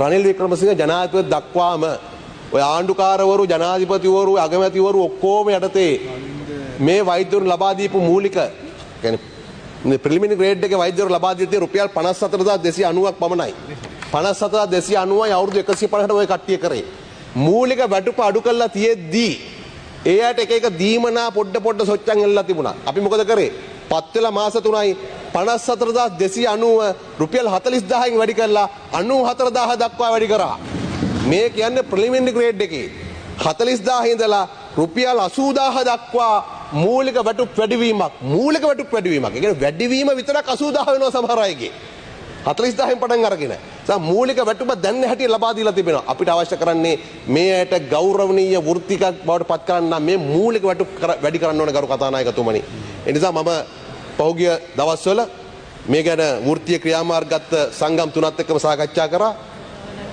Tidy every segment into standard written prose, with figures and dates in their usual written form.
රනිල් වික්‍රමසිංහ ජනාධිපති දක්වාම ඔය ආණ්ඩුකාරවරු ජනාධිපතිවරු අගමැතිවරු ඔක්කොම යටතේ මේ වෛද්‍යවරුන් ලබා දීපු මූලික කියන්නේ ප්‍රිලිමිනරි ග්‍රේඩ් එකේ වෛද්‍යවරු ලබා දීත්තේ රුපියල් 54290ක් පමණයි. 54290යි අවුරුදු 150කට ඔය කට්ටිය කරේ. මූලික වැටුප අඩු කරලා තියෙද්දී ඒ ඇට එක එක දීමනා පොඩ සොච්චන් එල්ලලා තිබුණා. අපි මොකද කරේ? පත් වෙලා මාස 3යි 54290 රුපියල් 40000න් වැඩි කරලා 94000 දක්වා වැඩි කරා. මේ කියන්නේ ප්‍රිලිමිනරි ග්‍රේඩ් එකේ 40000 ඉඳලා රුපියල් 80000 දක්වා මූලික වැටුප් වැඩිවීමක්. මූලික වැටුප් වැඩිවීමක්. ඒ කියන්නේ වැඩිවීම විතරක් 80000 වෙනවා සමහර අයගේ. 40000න් පටන් අරගෙන. මූලික වැටුප දැන් හැටියට ලබා දීලා තිබෙනවා. අපිට අවශ්‍ය කරන්නේ මේ ඇයට ගෞරවනීය වෘත්තිකක් බවට පත් කරන්න මේ මූලික වැටුප් වැඩි කරන්න ඕන ගරු කතානායකතුමනි. ඒ නිසා මම පහුගිය දවස්වල මේ ගැන වෘත්තීය ක්‍රියාමාර්ග ගත්ත සංගම් තුනත් එක්කම සාකච්ඡා කරා.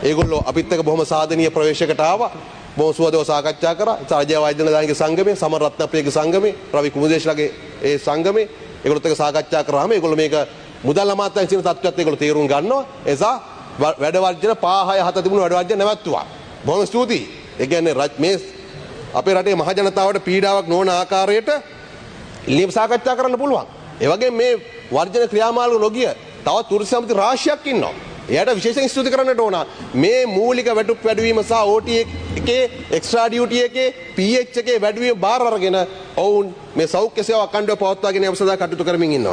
ඒගොල්ලෝ අපිත් එක්ක බොහොම සාධනීය ප්‍රවේශයකට ආවා. බොහොම සුවදව සාකච්ඡා කරා. සාජය වෛද්‍යනායකගේ සංගමේ, සමර රත්නප්‍රියගේ සංගමේ, රවි කුමුදේශලාගේ ඒ සංගමේ ඒගොල්ලොත් එක්ක සාකච්ඡා කරාම ඒගොල්ලෝ මේක මුදල් අමාත්‍යාංශයේ තියෙන තත්ත්වයක් ඒගොල්ලෝ තීරුම් ගන්නවා. ඒ නිසා වැඩ වර්ජන 5-6-7 තිබුණු වැඩ වර්ජන නැවැත්තුවා. බොහොම ස්තුතියි. ඒ කියන්නේ මේ අපේ රටේ මහ ජනතාවට පීඩාවක් නොවන ආකාරයට ඉල්ලීම් සාකච්ඡා කරන්න පුළුවන්. ඒ වගේම මේ වර්ජන ක්‍රියාමාර්ග නොගිය තවත් තුරුස් සමිති රාශියක් ඉන්නවා. එයාට විශේෂයෙන් ස්තුති කරන්නට ඕන. මේ මූලික වැටුප් වැඩිවීම සහ OT එකේ එක්ස්ට්‍රා ඩියුටි එකේ PH එකේ වැඩිවීම බාර අරගෙන ඔවුන් මේ සෞඛ්‍ය සේවා අඛණ්ඩව පවත්වාගෙන යාම සඳහා කටයුතු කරමින් ඉන්නවා.